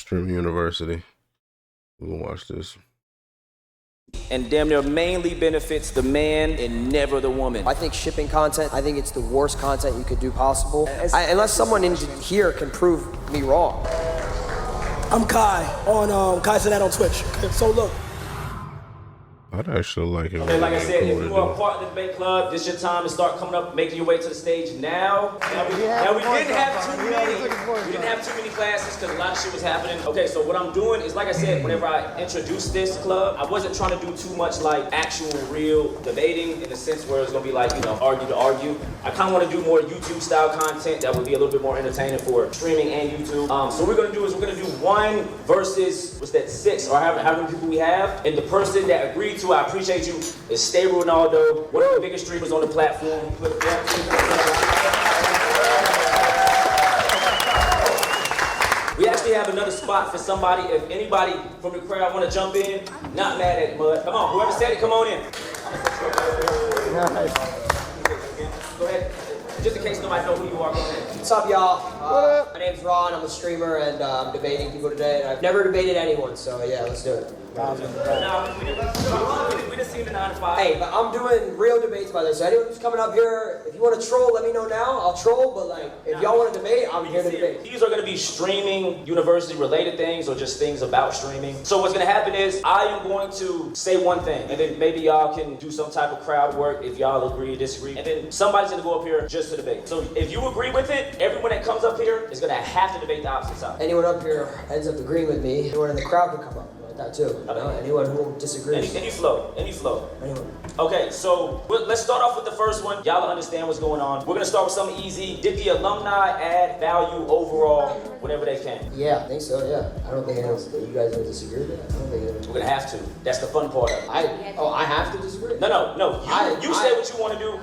Stream University. We're gonna watch this. And damn near mainly benefits the man and never the woman. I think shipping content, I think it's the worst content you could do possible. Unless someone in here can prove me wrong. I'm Kai on Kai said that on Twitch. So look. I'd actually like it. Okay, like I said, if you are part of the debate club, this is your time to start coming up, making your way to the stage now. We didn't have too many classes because a lot of shit was happening. Okay, so what I'm doing is, like I said, whenever I introduced this club, I wasn't trying to do too much like actual real debating in the sense where it's gonna be like, argue to argue. I kind of want to do more YouTube style content that would be a little bit more entertaining for streaming and YouTube. So what we're gonna do is we're gonna do 1 versus, what's that, 6 or however many people we have, and the person that agreed to, I appreciate you, is Stay Ronaldo, one of the biggest streamers on the platform. We actually have another spot for somebody. If anybody from the crowd want to jump in, not mad at it, Mud. Come on, whoever said it, come on in. Go ahead. Just in case nobody know who you are, go ahead. What's up, y'all? My name's Ron, I'm a streamer, and I'm debating people today, and I've never debated anyone, so yeah, let's do it. We just seen the 9 to 5. Hey, but I'm doing real debates, by the way, so anyone who's coming up here, if you want to troll, let me know now, I'll troll, but like, if y'all want to debate, I'm here to debate. These are going to be streaming university-related things or just things about streaming. So what's going to happen is I am going to say one thing, and then maybe y'all can do some type of crowd work if y'all agree or disagree, and then somebody's going to go up here just to debate. So if you agree with it, everyone that comes up here is going to have to debate the opposite side. Anyone up here ends up agreeing with me, anyone in the crowd can come up. That too. Anyone who disagrees. Any flow. Anyone. Okay, so let's start off with the first one. Y'all understand what's going on. We're gonna start with something easy. Did the alumni add value overall, whatever they can? Yeah, I think so. Yeah. I don't think you guys don't disagree with that. I don't think we're gonna have to. That's the fun part of it. I have to disagree. No. You say what you want to do.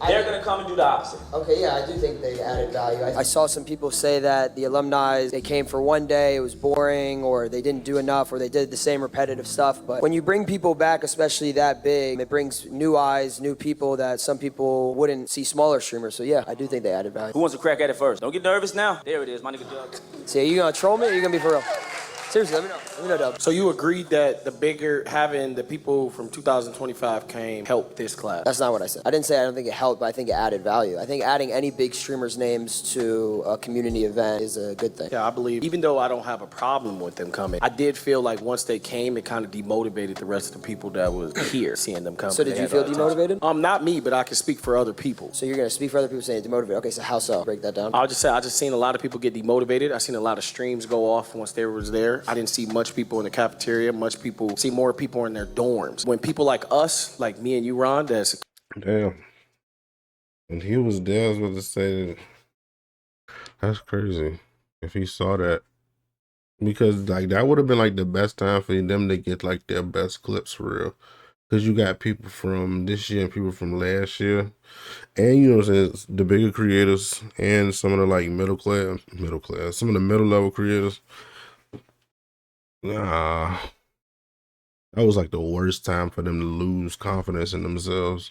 They're going to come and do the opposite. Okay, yeah, I do think they added value. I saw some people say that the alumni, they came for one day, it was boring, or they didn't do enough, or they did the same repetitive stuff. But when you bring people back, especially that big, it brings new eyes, new people that some people wouldn't see smaller streamers. So yeah, I do think they added value. Who wants to crack at it first? Don't get nervous now. There it is, my nigga Doug. So are you going to troll me or are you going to be for real? Seriously, let me know, Doug. So you agreed that having the people from 2025 came helped this class? That's not what I said. I didn't say I don't think it helped, but I think it added value. I think adding any big streamers' names to a community event is a good thing. Yeah, I believe, even though I don't have a problem with them coming, I did feel like once they came, it kind of demotivated the rest of the people that was here, seeing them come. So did you feel demotivated? Not me, but I can speak for other people. So you're going to speak for other people saying demotivated. Okay, so how so? Break that down. I'll just say, I just seen a lot of people get demotivated. I seen a lot of streams go off once they was there. I didn't see much people in the cafeteria, see more people in their dorms. When people like us, like me and you, Ron, that's... Damn. And he was there, I was about to say that. That's crazy. If he saw that. Because like that would have been like the best time for them to get like their best clips for real. Because you got people from this year and people from last year. And you know what I'm saying, the bigger creators and some of the like middle class, some of the middle level creators. Nah, that was like the worst time for them to lose confidence in themselves.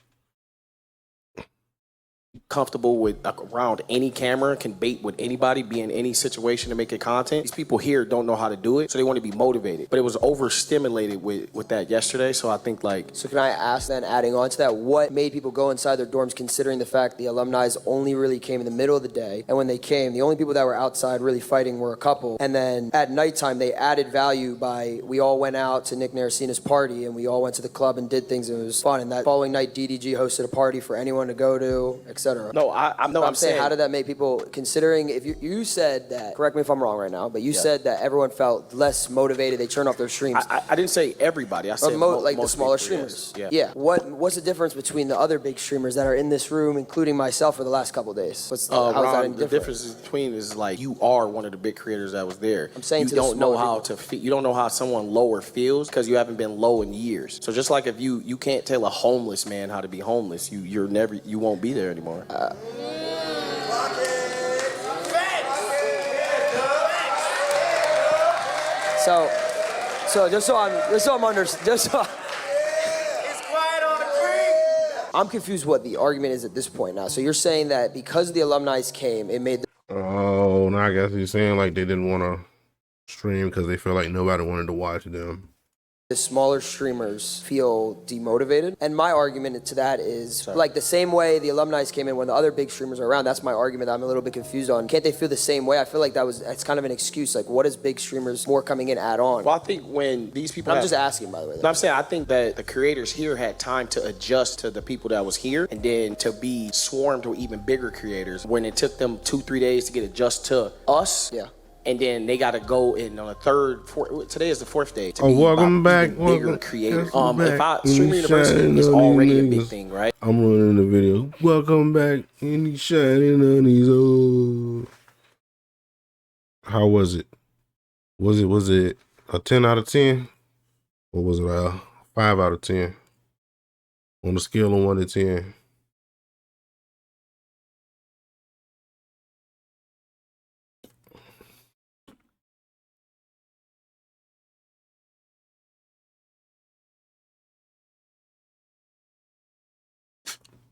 Comfortable with around any camera, can bait with anybody, be in any situation to make it content. These people here don't know how to do it, so they want to be motivated. But it was overstimulated with that yesterday, so I think like... So can I ask then, adding on to that, what made people go inside their dorms considering the fact the alumni only really came in the middle of the day, and when they came, the only people that were outside really fighting were a couple, and then at nighttime they added value by, we all went out to Nick Naracina's party, and we all went to the club and did things, and it was fun, and that following night DDG hosted a party for anyone to go to, etc. No, I'm saying, how did that make people, considering, if you said that, correct me if I'm wrong right now, but you said that everyone felt less motivated, they turned off their streams. I didn't say everybody, I said like the most smaller people, streamers. Yes. Yeah. What's the difference between the other big streamers that are in this room, including myself, for the last couple of days? How's that any different? The difference between is like you are one of the big creators that was there. I'm saying you don't know how you don't know how someone lower feels because you haven't been low in years. So just like if you can't tell a homeless man how to be homeless, you won't be there anymore. So just so I'm confused what the argument is at this point now. So you're saying that because the alumni came, it made Oh, now I guess he's saying like they didn't want to stream because they feel like nobody wanted to watch them. The smaller streamers feel demotivated. And my argument to that is, like the same way the alumni came in when the other big streamers are around, that's my argument that I'm a little bit confused on. Can't they feel the same way? I feel like it's kind of an excuse. Like, what does big streamers more coming in add on? Well, I think when these people I'm just asking, by the way. No, I'm saying I think that the creators here had time to adjust to the people that was here, and then to be swarmed with even bigger creators when it took them 2-3 days to get adjusted to us. Yeah. And then they got to go in on today is the 4th day. To Oh, be welcome back. Bigger creators. Back. Streamer University is already a big thing, right? I'm running the video. Welcome back. And he's shining on his own. How was it? Was it a 10 out of 10? Or was it a 5 out of 10? On a scale of 1 to 10.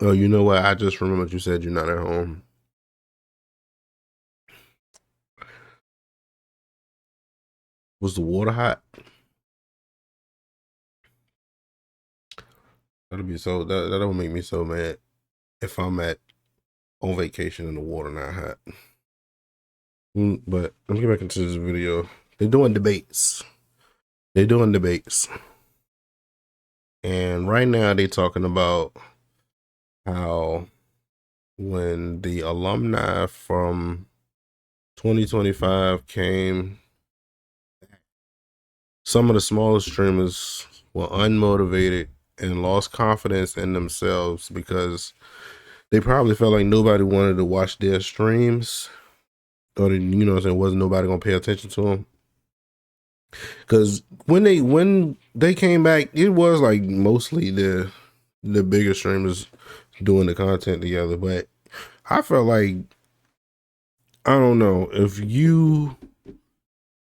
Oh, you know what? I just remembered you said you're not at home. Was the water hot? That'll make me so mad if I'm on vacation and the water not hot. But let me get back into this video. They're doing debates. And right now they're talking about how when the alumni from 2025 came, some of the smaller streamers were unmotivated and lost confidence in themselves because they probably felt like nobody wanted to watch their streams, or there wasn't nobody gonna pay attention to them. Because when they came back, it was like mostly the bigger streamers doing the content together. But I felt like, I don't know, if you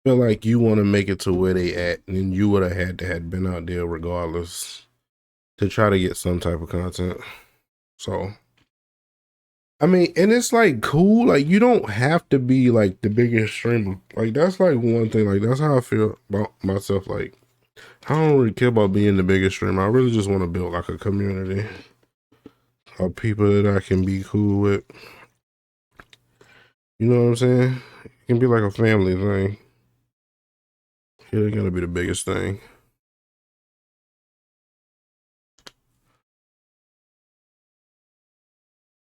feel like you want to make it to where they at, then you would have had to have been out there regardless to try to get some type of content. So, I mean, and it's like cool. Like, you don't have to be like the biggest streamer. Like, that's like one thing. Like, that's how I feel about myself. Like, I don't really care about being the biggest streamer. I really just want to build like a community of people that I can be cool with. You know what I'm saying? It can be like a family thing. It ain't gonna be the biggest thing.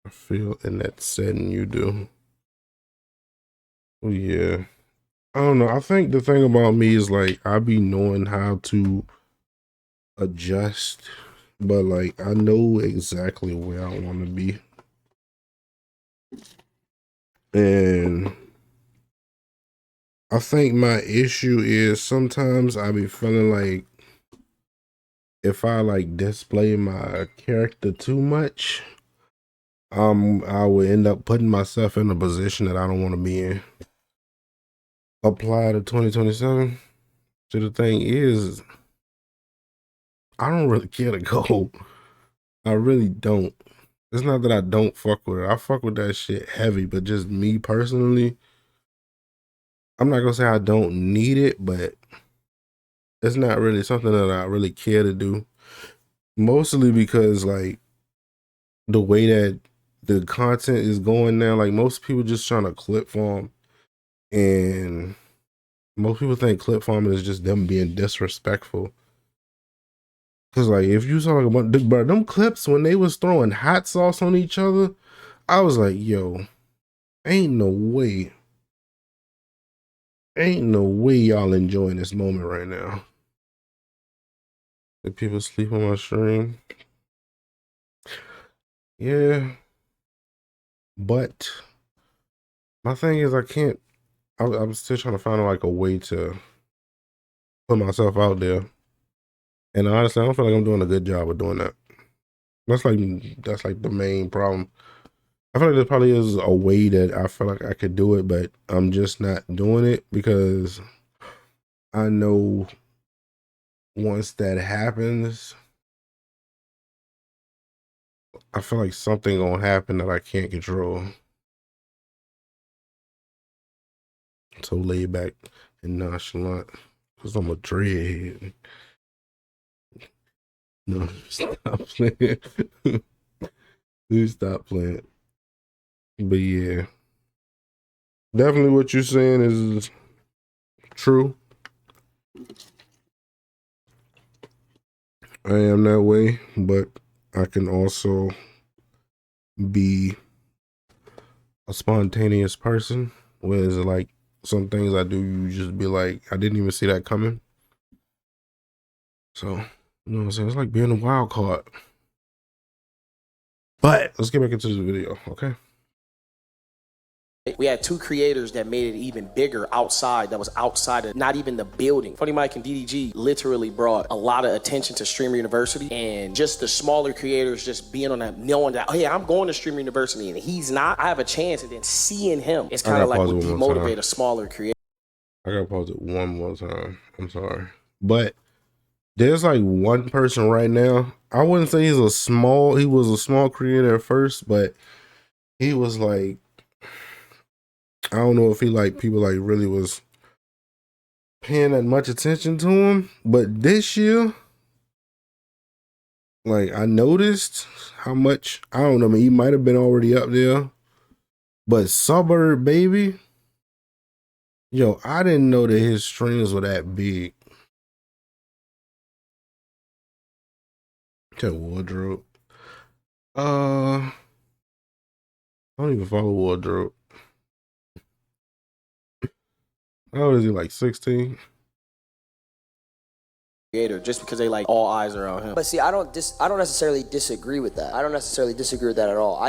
I feel in that setting you do. Oh yeah. I don't know. I think the thing about me is like I be knowing how to adjust, but like I know exactly where I want to be. And I think my issue is sometimes I be feeling like if I like display my character too much, I would end up putting myself in a position that I don't want to be in. Apply to 2027. So the thing is, I don't really care to go. I really don't. It's not that I don't fuck with it. I fuck with that shit heavy, but just me personally, I'm not gonna say I don't need it, but it's not really something that I really care to do. Mostly because like the way that the content is going now, like most people just trying to clip farm, and most people think clip farming is just them being disrespectful. Cause like if you saw like a bunch, bro, them clips when they was throwing hot sauce on each other, I was like, yo, ain't no way y'all enjoying this moment right now. Did people sleep on my stream? Yeah. But my thing is I'm still trying to find like a way to put myself out there. And honestly, I don't feel like I'm doing a good job of doing that. That's like the main problem. I feel like there probably is a way that I feel like I could do it, but I'm just not doing it because I know once that happens, I feel like something gonna happen that I can't control. So laid back. and nonchalant because I'm a dreadhead. No, stop playing. Please stop playing. But yeah, definitely what you're saying is true. I am that way, but I can also be a spontaneous person. Whereas like some things I do, you just be like, I didn't even see that coming. So, you know what I'm saying? It's like being a wild card. But let's get back into this video, okay? We had two creators that made it even bigger outside, that was outside of not even the building. Funny Mike and DDG literally brought a lot of attention to Streamer University, and just the smaller creators just being on that, knowing that, oh yeah, I'm going to Streamer University and he's not, I have a chance, and then seeing him, it's kind of like would demotivate a smaller creator. I gotta pause it one more time. I'm sorry. But there's like one person right now. I wouldn't say he was a small creator at first, but he was like, I don't know if he like people like really was paying that much attention to him. But this year, like I noticed how much, I don't know, I mean, he might have been already up there. But Suburb Baby, yo, I didn't know that his streams were that big. That wardrobe. I don't even follow wardrobe. How old is he? Like 16? Creator, just because they like all eyes are on him. But see, I don't necessarily disagree with that. I don't necessarily disagree with that at all.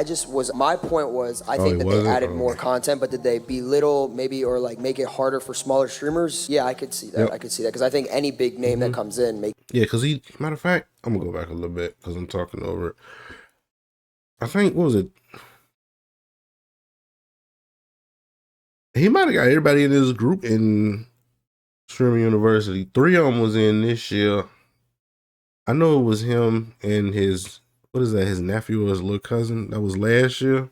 My point was, I think that they added more content, but did they belittle maybe or like make it harder for smaller streamers? Yeah, I could see that. Yep. I could see that because I think any big name that comes in yeah, because matter of fact, I'm gonna go back a little bit because I'm talking over it. I think, what was it? He might have got everybody in his group in Streamer University. 3 of them was in this year. I know it was him and his, what is that, his nephew or his little cousin. That was last year.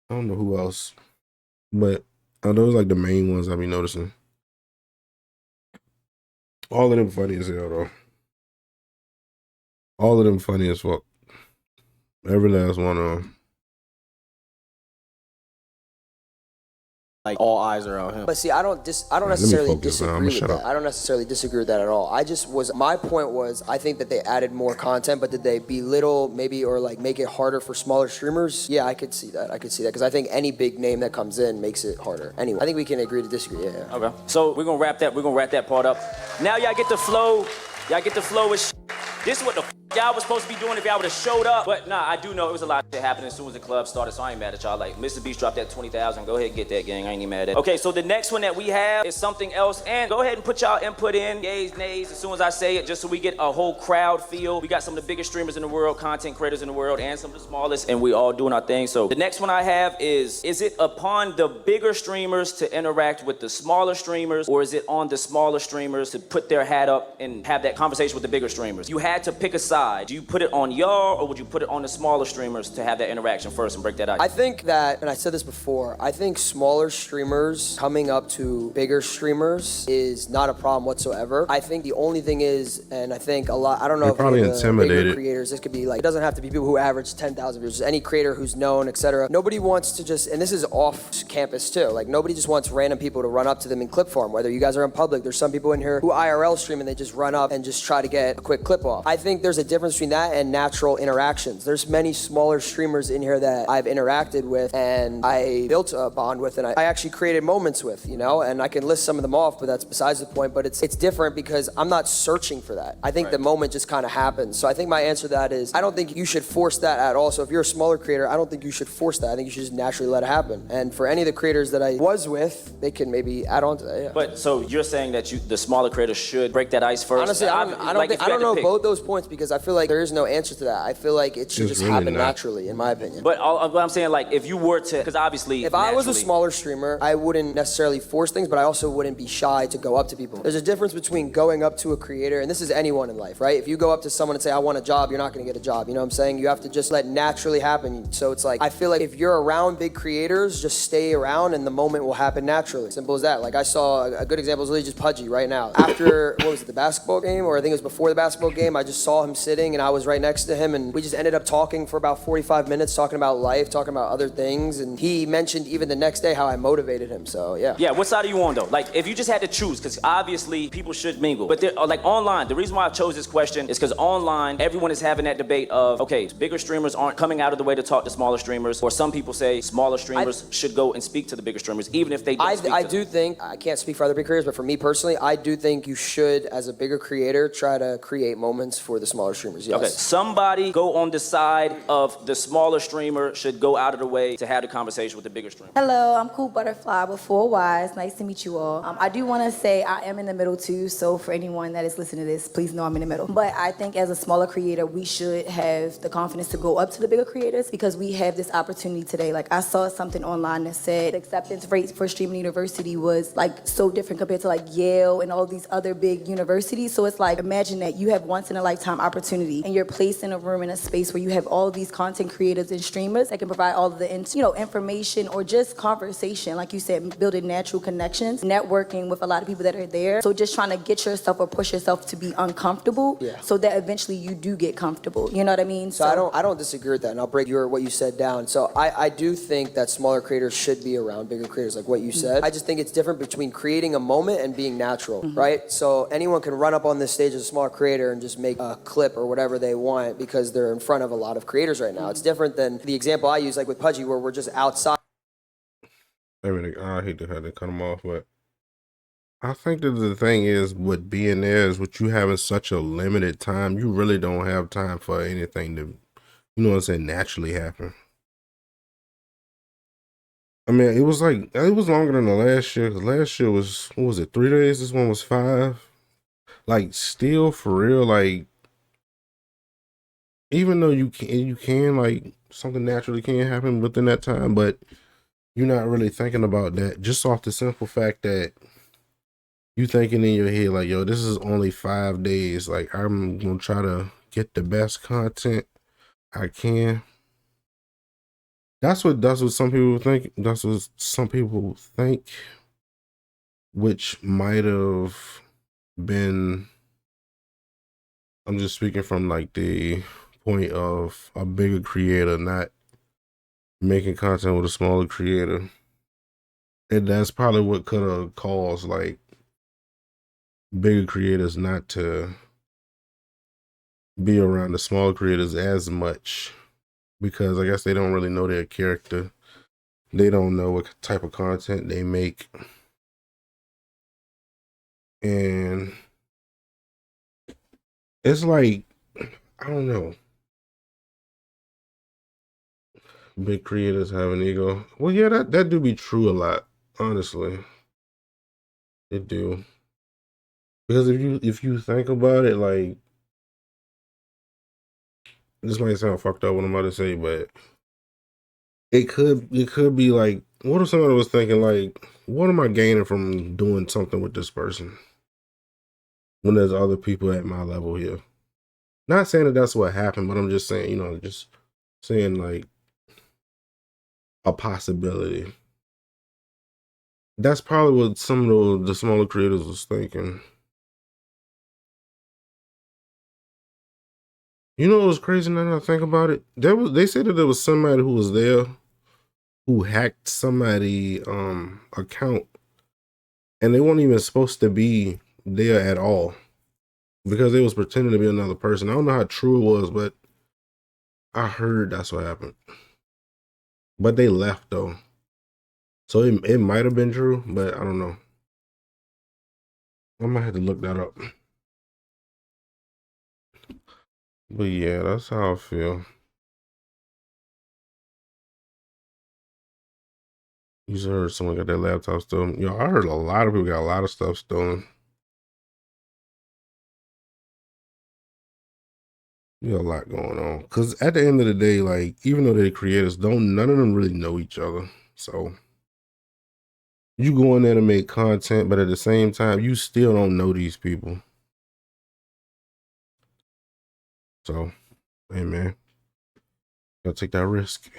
I don't know who else. But those like the main ones I be noticing. All of them funny as hell though. All of them funny as fuck. Every last one of them. Like all eyes are on him. But see, I don't necessarily disagree with that. I don't necessarily disagree with that at all. My point was, I think that they added more content, but did they belittle maybe or like make it harder for smaller streamers? Yeah, I could see that. Because I think any big name that comes in makes it harder. Anyway, I think we can agree to disagree. Yeah. Okay. So we're gonna wrap that part up. Now y'all get the flow. Y'all get the flow with This is what the y'all was supposed to be doing if y'all would have showed up. But nah, I do know it was a lot of shit happening as soon as the club started, so I ain't mad at y'all. Like, Mr. Beast dropped that 20,000. Go ahead and get that, gang. I ain't even mad at it. Okay, so the next one that we have is something else. And go ahead and put y'all input in, yays, nays, as soon as I say it, just so we get a whole crowd feel. We got some of the biggest streamers in the world, content creators in the world, and some of the smallest, and we all doing our thing. So the next one I have is it upon the bigger streamers to interact with the smaller streamers, or is it on the smaller streamers to put their hat up and have that conversation with the bigger streamers? You had to pick a side. Do you put it on y'all, or would you put it on the smaller streamers to have that interaction first and break that ice? I think that, and I said this before, I think smaller streamers coming up to bigger streamers is not a problem whatsoever. I think the only thing is, and I think a lot, I don't know if probably the intimidated bigger creators, this could be like, it doesn't have to be people who average 10,000 views, any creator who's known, etc. Nobody wants to just, and this is off campus too, like nobody just wants random people to run up to them in clip form, whether you guys are in public. There's some people in here who IRL stream and they just run up and just try to get a quick clip off. I think there's a difference between that and natural interactions. There's many smaller streamers in here that I've interacted with and I built a bond with and I actually created moments with, you know, and I can list some of them off, but that's besides the point. But it's different because I'm not searching for that. I think the moment just kind of happens. So I think my answer to that is I don't think you should force that at all. So if you're a smaller creator, I don't think you should force that. I think you should just naturally let it happen. And for any of the creators that I was with, they can maybe add on to that. Yeah. But so you're saying that the smaller creators should break that ice first? Honestly, I don't know both those points because I feel like there is no answer to that. I feel like it should It's just really happen not. naturally, in my opinion. But what I'm saying, like, if you were to, because obviously, If I was a naturally- smaller streamer, I wouldn't necessarily force things, but I also wouldn't be shy to go up to people. There's a difference between going up to a creator, and this is anyone in life, right? If you go up to someone and say, I want a job, you're not gonna get a job. You know what I'm saying? You have to just let naturally happen. So it's like, I feel like if you're around big creators, just stay around and the moment will happen naturally. Simple as that. Like I saw a good example is literally just Pudgy right now. After, what was it, the basketball game? Or I think it was before the basketball game, I just saw him sitting and I was right next to him and we just ended up talking for about 45 minutes, talking about life, talking about other things. And he mentioned even the next day how I motivated him. So yeah. Yeah, what side are you on though? Like, if you just had to choose, because obviously people should mingle, but like online, the reason why I chose this question is because online, everyone is having that debate of, okay, bigger streamers aren't coming out of the way to talk to smaller streamers, or some people say smaller streamers should go and speak to the bigger streamers, even if they don't speak I to do think, I can't speak for other big creators, but for me personally, I do think you should, as a bigger creator, try to create moments for the smaller streamers, yes. Okay, somebody go on the side of the smaller streamer should go out of the way to have the conversation with the bigger streamer. Hello, I'm Cool Butterfly with 4Ys. Nice to meet you all. I do want to say I am in the middle too, so for anyone that is listening to this, please know I'm in the middle. But I think as a smaller creator, we should have the confidence to go up to the bigger creators because we have this opportunity today. Like I saw something online that said the acceptance rate for streaming university was like so different compared to like Yale and all these other big universities. So it's like, imagine that you have once in a lifetime opportunity and you're placed in a room in a space where you have all of these content creators and streamers that can provide all of the information or just conversation, like you said, building natural connections, networking with a lot of people that are there. So just trying to get yourself or push yourself to be uncomfortable so that eventually you do get comfortable. You know what I mean? So I don't disagree with that, and I'll break what you said down. So I do think that smaller creators should be around bigger creators, like what you said. I just think it's different between creating a moment and being natural, right? So anyone can run up on this stage as a small creator and just make a clip or whatever they want because they're in front of a lot of creators right now. It's different than the example I use, like with Pudgy, where we're just outside. I mean, I hate to have to cut him off, but I think that the thing is with being there is with you having such a limited time, you really don't have time for anything to, you know what I'm saying, naturally happen. I mean, it was longer than the last year, because last year was, what was it, 3 days? This one was 5. Like, still, for real, like, even though you can, like, something naturally can happen within that time, but you're not really thinking about that just off the simple fact that you thinking in your head, like, yo, this is only 5 days. Like, I'm going to try to get the best content I can. That's what some people think. That's what some people think, which might have been, I'm just speaking from like the point of a bigger creator not making content with a smaller creator. And that's probably what could have caused like bigger creators not to be around the smaller creators as much, because I guess they don't really know their character. They don't know what type of content they make. And it's like, I don't know. Big creators have an ego. Well, yeah, that do be true a lot, honestly. It do. Because if you think about it, like, this might sound fucked up what I'm about to say, but it could be like, what if somebody was thinking like, what am I gaining from doing something with this person when there's other people at my level here? Not saying that that's what happened, but I'm just saying, just saying like a possibility. That's probably what some of the smaller creators was thinking. You know what was crazy now that I think about it? They said that there was somebody who was there who hacked somebody's account, and they weren't even supposed to be there at all because they was pretending to be another person. I don't know how true it was, but I heard that's what happened. But they left though. So it might have been true, but I don't know. I might have to look that up. But yeah, that's how I feel. You just heard someone got their laptop stolen. Yo, I heard a lot of people got a lot of stuff stolen. There's a lot going on. Because at the end of the day, like, even though they're creators, none of them really know each other. So you go in there to make content, but at the same time, you still don't know these people. So, hey, man, gotta take that risk.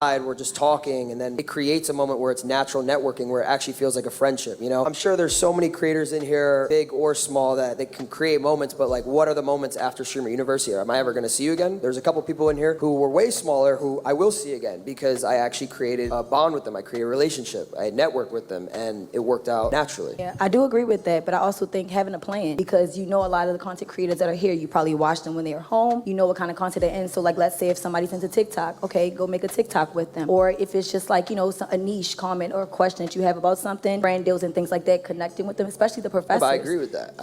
We're just talking, and then it creates a moment where it's natural networking, where it actually feels like a friendship, you know? I'm sure there's so many creators in here, big or small, that they can create moments, but like, what are the moments after Streamer University? Am I ever gonna see you again? There's a couple people in here who were way smaller who I will see again because I actually created a bond with them. I created a relationship. I networked with them, and it worked out naturally. Yeah, I do agree with that, but I also think having a plan, because you know a lot of the content creators that are here, you probably watch them when they're home, you know what kind of content they're in. So like, let's say if somebody's into TikTok, okay, go make a TikTok with them. Or if it's just like, you know, a niche comment or a question that you have about something, brand deals and things like that, connecting with them, especially the professors. But I agree with that.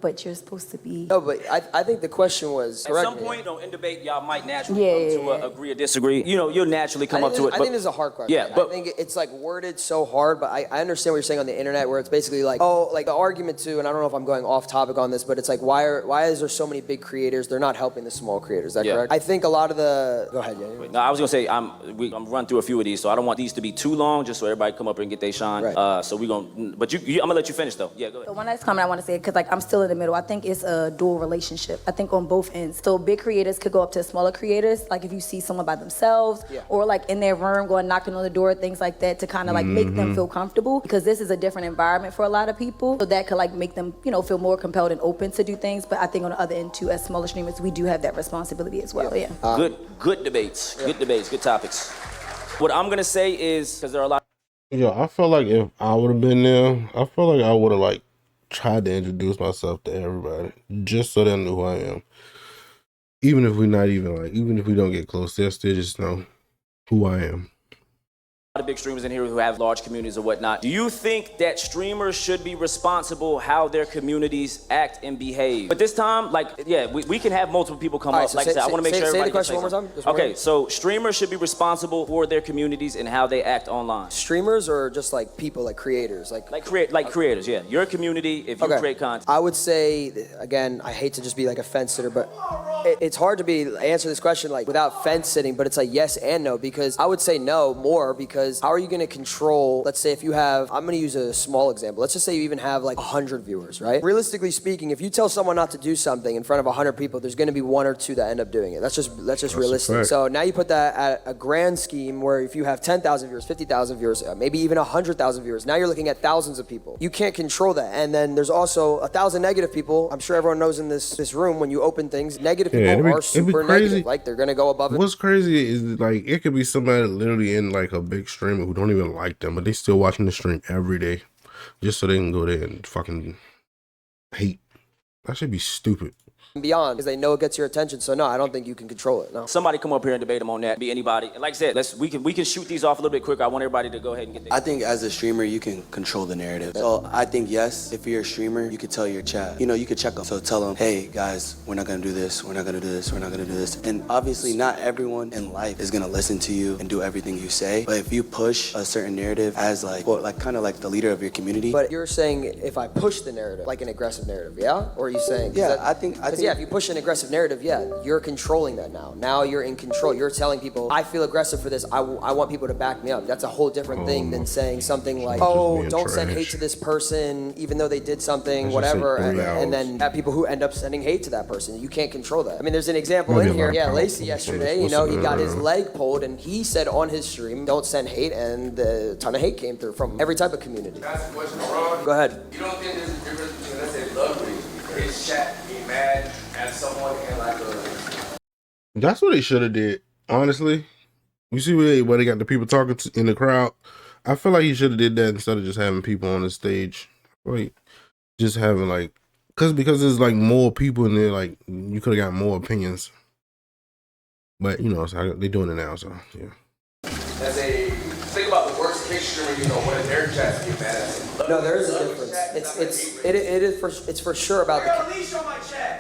But you're supposed to be. No, but I think the question was At correct. some point, in debate, y'all might naturally come to agree or disagree. You know, you'll naturally come up to it. I think this is a hard question. Yeah, but I think it's like worded so hard, but I understand what you're saying on the internet, where it's basically like, oh, like the argument too, and I don't know if I'm going off topic on this, but it's like, why is there so many big creators? They're not helping the small creators. Is that correct? I think a lot of the. Go ahead, yeah. no, I was gonna say I'm run through a few of these, so I don't want these to be too long, just so everybody come up here and get their shine. Right. So we gonna, but I'm gonna let you finish though. Yeah, go ahead. So one last comment I want to say, because like I'm still in the middle. I think it's a dual relationship. I think on both ends. So big creators could go up to smaller creators, like if you see someone by themselves, or like in their room, going knocking on the door, things like that, to kind of like make them feel comfortable, because this is a different environment for a lot of people. So that could like make them, you know, feel more compelled and open to do things. But I think on the other end too, as smaller streamers, we do have that responsibility as well. Yeah. Good debates. Good debates. Good topics. What I'm gonna say is, because there are a lot. Yo, I felt like if I would have been there, I felt like I would have like tried to introduce myself to everybody, just so they knew who I am. Even if even if we don't get close, they'll still just know who I am. A lot of big streamers in here who have large communities or whatnot. Do you think that streamers should be responsible how their communities act and behave? But this time, like, yeah, we can have multiple people come up. So like I said, I want to make sure everybody say the question one more time. Okay, so streamers should be responsible for their communities and how they act online. Streamers or just like people, like creators, like creators, yeah. Your community, if you create content. I would say, again, I hate to just be like a fence sitter, but it's hard to answer this question like without fence sitting, but it's like yes and no, because I would say no more, because how are you going to control, let's say if you have, I'm going to use a small example. Let's just say you even have like 100 viewers, right? Realistically speaking, if you tell someone not to do something in front of 100 people, there's going to be 1 or 2 that end up doing it. That's just realistic. So now you put that at a grand scheme where if you have 10,000 viewers, 50,000 viewers, maybe even 100,000 viewers, now you're looking at thousands of people. You can't control that. And then there's also 1,000 negative people. I'm sure everyone knows in this room, when you open things, negative people are super negative. Like they're going to go above it. What's crazy is like it could be somebody literally in like a big streamer who don't even like them, but they still watching the stream every day just so they can go there and fucking hate. That should be stupid. Beyond, because they know it gets your attention. So no, I don't think you can control it. No. Somebody come up here and debate them on that. Be anybody. And like I said, we can shoot these off a little bit quicker. I want everybody to go ahead and get there. I think as a streamer, you can control the narrative. So I think yes, if you're a streamer, you could tell your chat. You know, you could check them. So tell them, hey guys, we're not gonna do this. We're not gonna do this. We're not gonna do this. And obviously, not everyone in life is gonna listen to you and do everything you say. But if you push a certain narrative as like, well, like kind of like the leader of your community. But you're saying if I push the narrative, like an aggressive narrative, yeah? Or are you saying? Yeah, I think. Yeah, if you push an aggressive narrative, yeah, you're controlling that now. Now you're in control. You're telling people, I feel aggressive for this. I want people to back me up. That's a whole different thing than saying something like, oh, don't send hate to this person, even though they did something, whatever. And then have people who end up sending hate to that person. You can't control that. I mean, there's an example in here. Yeah, Lacey yesterday, you know, he got his leg pulled and he said on his stream, don't send hate. And a ton of hate came through from every type of community. That's the question, Ron. Go ahead. You don't think there's a difference between, let's say, love reading, his chat, being mad at someone and like That's what they should have did, honestly. You see where they got the people talking in the crowd? I feel like he should have did that instead of just having people on the stage. Like, just having like, because there's like more people in there, like you could have got more opinions. But you know, so they're doing it now, so yeah. As a think about the worst case streamer, you know, one of their chats get mad at. No, there is a difference. It's for sure about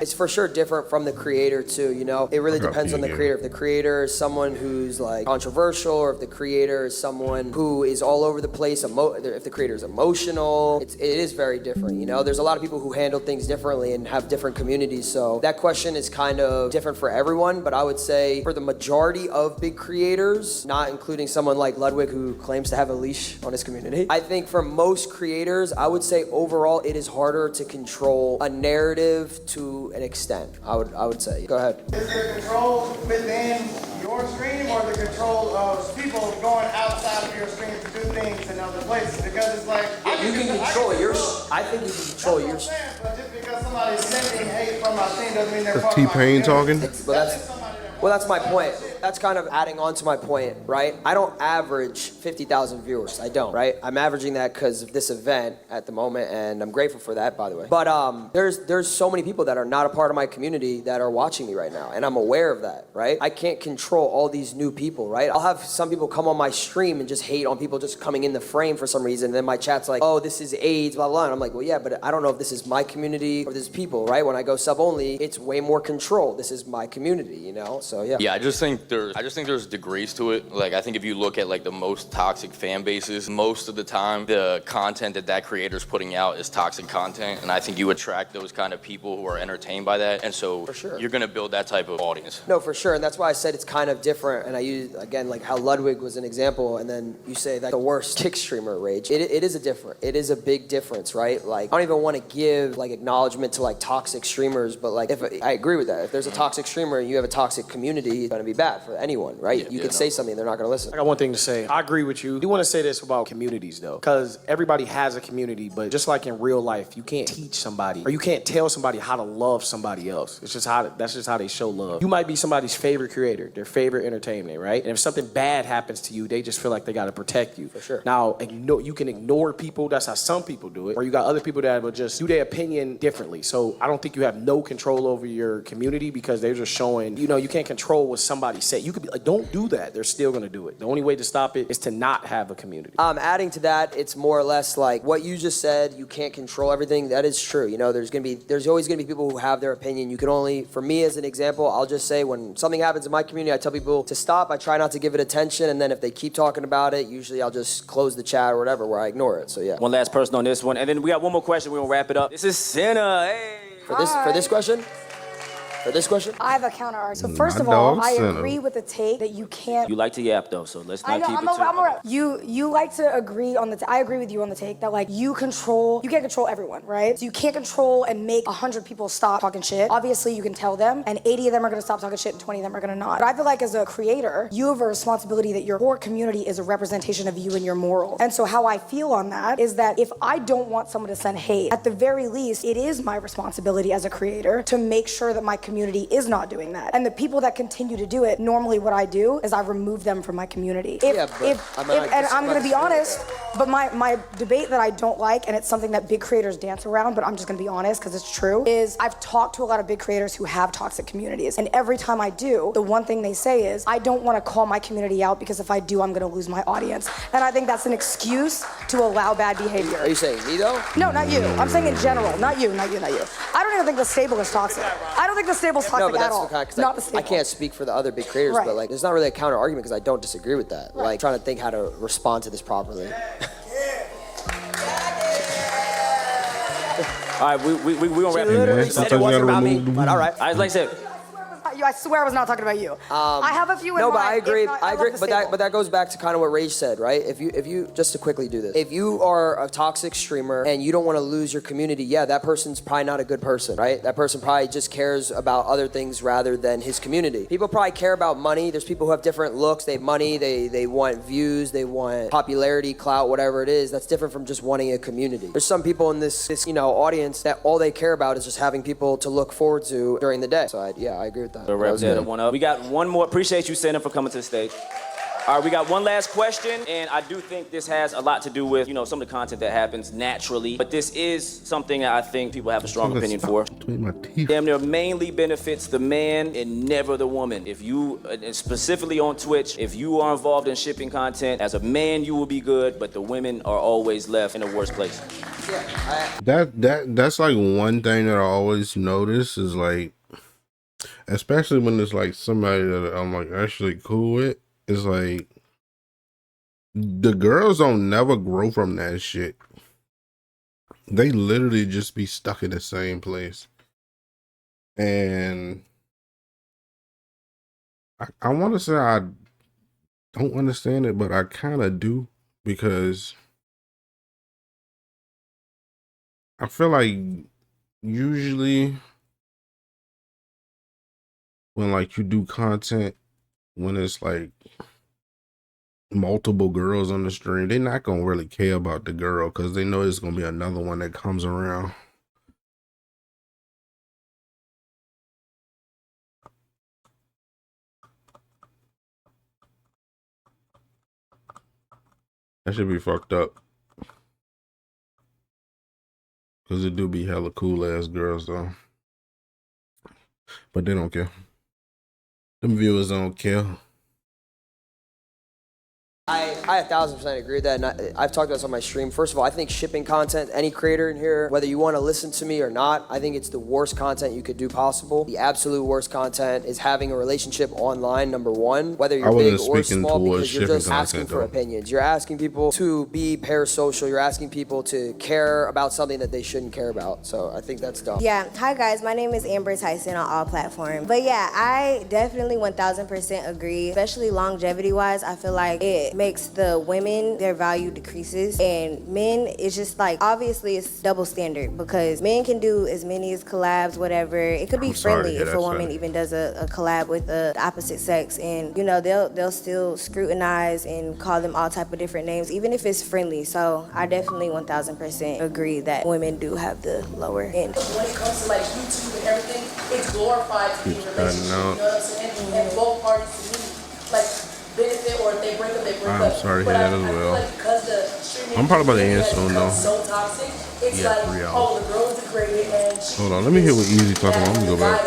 it's for sure different from the creator too. You know, it really depends on the creator. If the creator is someone who's like controversial, or if the creator is someone who is all over the place, if the creator is emotional, it is very different. You know, there's a lot of people who handle things differently and have different communities. So that question is kind of different for everyone. But I would say for the majority of big creators, not including someone like Ludwig who claims to have a leash on his community, I think for most creators, I would say overall it is harder to control a narrative to an extent. I would say. Go ahead. Is there control within your stream or the control of people going outside of your stream to do things in other places? Because it's like you can control your. I think you can control your. But just because somebody's sending hate from my team doesn't mean they're part of my T-Pain talking. Well, that's my point. That's kind of adding on to my point, right? I don't average 50,000 viewers. I don't, right? I'm averaging that because of this event at the moment, and I'm grateful for that, by the way. But there's so many people that are not a part of my community that are watching me right now, and I'm aware of that, right? I can't control all these new people, right? I'll have some people come on my stream and just hate on people just coming in the frame for some reason, and then my chat's like, oh, this is AIDS, blah, blah, and I'm like, well, yeah, but I don't know if this is my community or this is people, right? When I go sub-only, it's way more control. This is my community, you know? So, yeah. Yeah, I just think there's degrees to it. Like, I think if you look at like the most toxic fan bases, most of the time the content that creator's putting out is toxic content, and I think you attract those kind of people who are entertained by that, and so for sure, you're gonna build that type of audience. No, for sure, and that's why I said it's kind of different. And I use again like how Ludwig was an example, and then you say that the worst kick streamer rage. It is a big difference, right? Like I don't even want to give like acknowledgement to like toxic streamers, but like if I agree with that, if there's a toxic streamer and you have a toxic community, it's gonna be bad for anyone, right? You could say something, they're not gonna listen. I got one thing to say. I agree with you. I do want to say this about communities though, because everybody has a community, but just like in real life, you can't teach somebody or you can't tell somebody how to love somebody else. That's just how they show love. You might be somebody's favorite creator, their favorite entertainment, right? And if something bad happens to you, they just feel like they gotta protect you. For sure. Now, you can ignore people. That's how some people do it. Or you got other people that will just do their opinion differently. So I don't think you have no control over your community because they're just showing, you can't control what somebody said. You could be like, don't do that. They're still gonna do it. The only way to stop it is to not have a community. Adding to that, it's more or less like what you just said, you can't control everything. That is true. There's always gonna be people who have their opinion. You can only, for me as an example, I'll just say when something happens in my community, I tell people to stop. I try not to give it attention, and then if they keep talking about it, usually I'll just close the chat or whatever where I ignore it. So yeah. One last person on this one, and then we got one more question. We're gonna wrap it up. This is Senna. Hey. For this question? I have a counter argument. So first of all, I agree with the take that you can't. You like to yap though, so let's not keep it I'm a rep. You like to agree on the. I agree with you on the take that like you can't control everyone, right? So you can't control and make 100 people stop talking shit. Obviously, you can tell them, and 80 of them are gonna stop talking shit, and 20 of them are gonna not. But I feel like as a creator, you have a responsibility that your core community is a representation of you and your morals. And so how I feel on that is that if I don't want someone to send hate, at the very least, it is my responsibility as a creator to make sure that my community is not doing that. And the people that continue to do it, normally what I do is I remove them from my community. And I'm gonna be honest, but my debate that I don't like, and it's something that big creators dance around, but I'm just gonna be honest because it's true, is I've talked to a lot of big creators who have toxic communities. And every time I do, the one thing they say is, I don't wanna call my community out because if I do, I'm gonna lose my audience. And I think that's an excuse to allow bad behavior. Are you saying me though? No, not you. I'm saying in general, not you. I don't even think the stable is toxic. I don't think the stable's toxic at all. Not the stable. I can't speak for the other big creators, but like, there's not really a counter argument because I don't disagree with that. Like, trying to think how to respond to this properly. All right, we gonna wrap it. She said it wasn't about me, but all right. Like I said. I swear I was not talking about you. I have a few in mind. No, but I agree. I agree. But that goes back to kind of what Rage said, right? If you just to quickly do this, if you are a toxic streamer and you don't want to lose your community, yeah, that person's probably not a good person, right? That person probably just cares about other things rather than his community. People probably care about money. There's people who have different looks. They have money. They want views. They want popularity, clout, whatever it is. That's different from just wanting a community. There's some people in this audience that all they care about is just having people to look forward to during the day. So I agree with that. So wrap that one up. We got one more. Appreciate you, Senna, for coming to the stage. All right, we got one last question, and I do think this has a lot to do with, some of the content that happens naturally, but this is something that I think people have a strong opinion for. Between my teeth. Damn near mainly benefits the man and never the woman. If you, specifically on Twitch, if you are involved in shipping content, as a man you will be good, but the women are always left in a worse place. That's like one thing that I always notice is like, especially when it's like somebody that I'm like actually cool with, it's like the girls don't never grow from that shit. They literally just be stuck in the same place. And I want to say I don't understand it, but I kind of do, because I feel like usually when like you do content, when it's like multiple girls on the stream, they're not gonna really care about the girl because they know there's gonna be another one that comes around. That should be fucked up. Cause it do be hella cool ass girls though. But they don't care. Them viewers don't care. I 1000% agree with that, and I've talked about this on my stream. First of all, I think shipping content, any creator in here, whether you want to listen to me or not, I think it's the worst content you could do possible. The absolute worst content is having a relationship online, number one, whether you're big or small, because you're just asking for opinions. You're asking people to be parasocial. You're asking people to care about something that they shouldn't care about. So I think that's dumb. Yeah, hi guys, my name is Amber Tyson on all platforms. But yeah, I definitely 1000% agree, especially longevity-wise. I feel like it makes the women, their value decreases, and men, it's just like, obviously it's double standard, because men can do as many as collabs, whatever. It could be friendly if a woman even does a collab with the opposite sex, and they'll still scrutinize and call them all type of different names, even if it's friendly. So I definitely 1000% agree that women do have the lower end. When it comes to like YouTube and everything, it's glorified to be in a relationship. You know what I'm saying? And both parties to me, like, benefit, or if they break up, they break up. I'm sorry to hear that as well. Like, because the streaming I'm probably about to end soon though. So toxic, it's like, 3 hours. oh, the girl is degraded and Hold on, let me hear what Easy talking about. I'm gonna go back.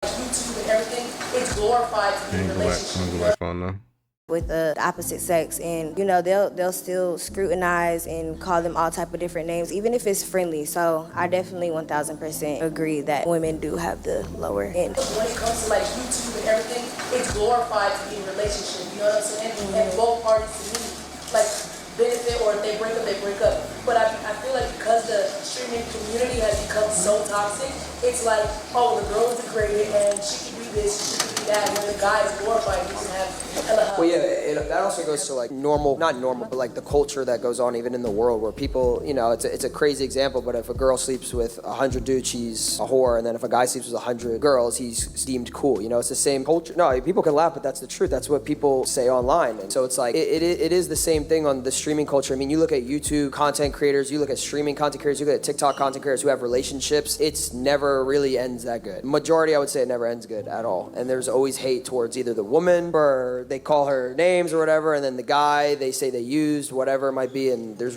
YouTube and everything, it's glorified to be in a relationship. I'm gonna go back on now. With the opposite sex, and they'll still scrutinize and call them all type of different names, even if it's friendly. So I definitely 1000% agree that women do have the lower end. When it comes to like YouTube and everything, it's glorified to be in a relationship. You know what I'm saying? And both parties to me, like, benefit, or if they break up, they break up. But I feel like because the streaming community has become so toxic, it's like, oh, the girl is degraded and she can do this, she can do that, when the guy is glorified, he can have hella. Well, yeah, that also goes to like not normal, but like the culture that goes on even in the world, where people, it's a crazy example, but if a girl sleeps with 100 dudes, she's a whore, and then if a guy sleeps with 100 girls, he's deemed cool. It's the same culture. No, people can laugh, but that's the truth. That's what people say online, and so it's like it is the same thing on the streaming culture. I mean, you look at YouTube content creators, you look at streaming content creators, you look at TikTok content creators who have relationships. It's never really ends that good. Majority, I would say, it never ends good at all, and there's always hate towards either the woman, or they call her names or whatever, and then the guy, they say they used whatever it might be, and there's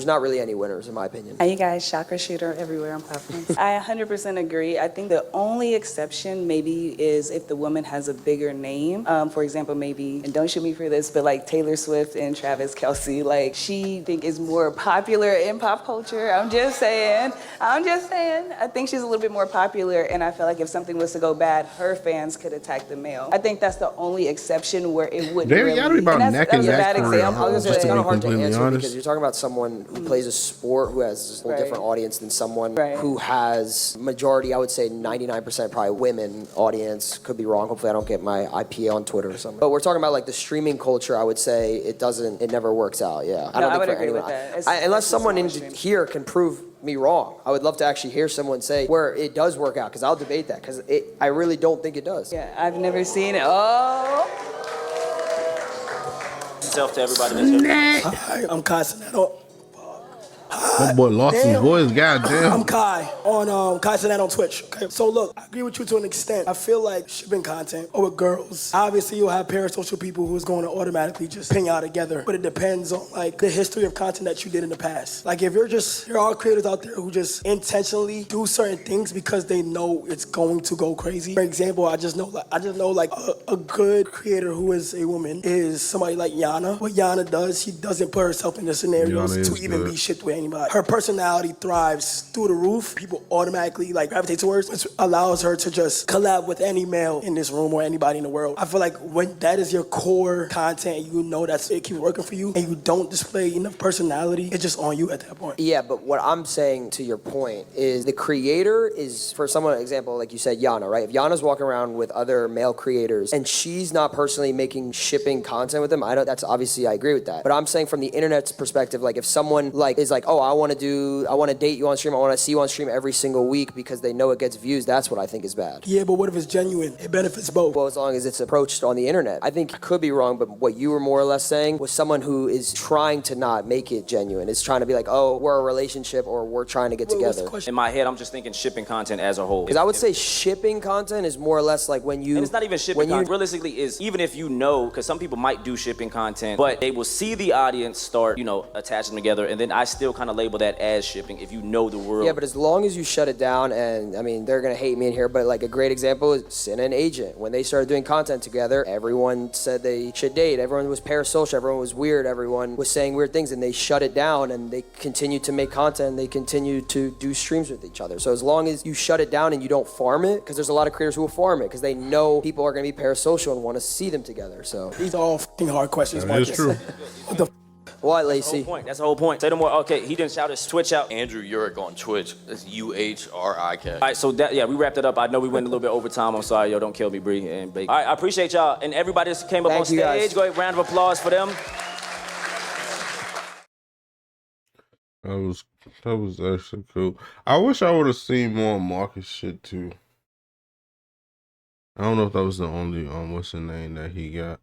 not really any winners in my opinion. Hi, you guys, Chakra Shooter everywhere on platforms. I 100% agree. I think the only exception maybe is if the woman has a bigger name. For example, maybe, and don't shoot me for this, but like Taylor Swift and Travis Kelce, like she is more popular in pop culture. I'm just saying. I think she's a little bit more popular, and I feel like if something was to go bad, her fans could attack the male. I think that's the only exception where it wouldn't really. Gotta be about neck and neck for real. I was gonna say, it's kind of hard to answer honest. because you're talking about someone who plays a sport, who has a whole different audience than someone who has majority, I would say 99% probably women audience. Could be wrong. Hopefully I don't get my IP on Twitter or something. But we're talking about like the streaming culture. I would say it never works out. Yeah, I don't think for anyone. Unless someone in here can prove me wrong. I would love to actually hear someone say where it does work out, because I'll debate that, because I really don't think it does. Yeah, I've never seen it. Oh. Yourself to everybody that's here. Hi, I'm Kai Soneto. My boy lost his voice, goddamn. I'm Kai on Kai Cenat on Twitch. Okay, so look, I agree with you to an extent. I feel like shipping content or with girls, obviously you'll have parasocial people who's going to automatically just ping out together, but it depends on like the history of content that you did in the past. Like if there are creators out there who just intentionally do certain things because they know it's going to go crazy. For example, I just know like a good creator who is a woman is somebody like Yana. What Yana does, she doesn't put herself in the scenarios to even be shit with anybody. Her personality thrives through the roof. People automatically like gravitate to her, which allows her to just collab with any male in this room or anybody in the world. I feel like when that is your core content, you know that's it keeps working for you, and you don't display enough personality, it's just on you at that point. Yeah, but what I'm saying to your point is the creator is, for someone, example, like you said, Yana, right? If Yana's walking around with other male creators and she's not personally making shipping content with them, I agree with that. But I'm saying from the internet's perspective, like if someone like is like, oh, I want to date you on stream, I want to see you on stream every single week because they know it gets views, that's what I think is bad. Yeah, but what if it's genuine? It benefits both. Well, as long as it's approached on the internet. I think I could be wrong, but what you were more or less saying was someone who is trying to not make it genuine. Is trying to be like, oh, we're a relationship or we're trying to get together. In my head, I'm just thinking shipping content as a whole. Because I would say shipping content is more or less like when you... And it's not even shipping content. Realistically, is even if you know, because some people might do shipping content, but they will see the audience start, attach them together, and then I still kind of label that as shipping if you know the world. Yeah, but as long as you shut it down, and I mean, they're going to hate me in here, but like a great example is Cinna and Agent. When they started doing content together, everyone said they should date. Everyone was parasocial. Everyone was weird. Everyone was saying weird things, and they shut it down, and they continued to make content, and they continued to do streams with each other. So as long as you shut it down and you don't farm it, because there's a lot of creators who will farm it, because they know people are going to be parasocial and want to see them together. So these are all fucking hard questions. That is true. What the What, Lacey? That's the whole point. Say no more. Okay, he didn't shout his Twitch out. Andrew Urick on Twitch. That's UHRIK. All right, so we wrapped it up. I know we went a little bit over time. I'm sorry, yo. Don't kill me, Bree and Bake. All right, I appreciate y'all and everybody that came up on stage. Guys. Go ahead, round of applause for them. That was actually cool. I wish I would have seen more Marcus shit too. I don't know if that was the only what's the name that he got.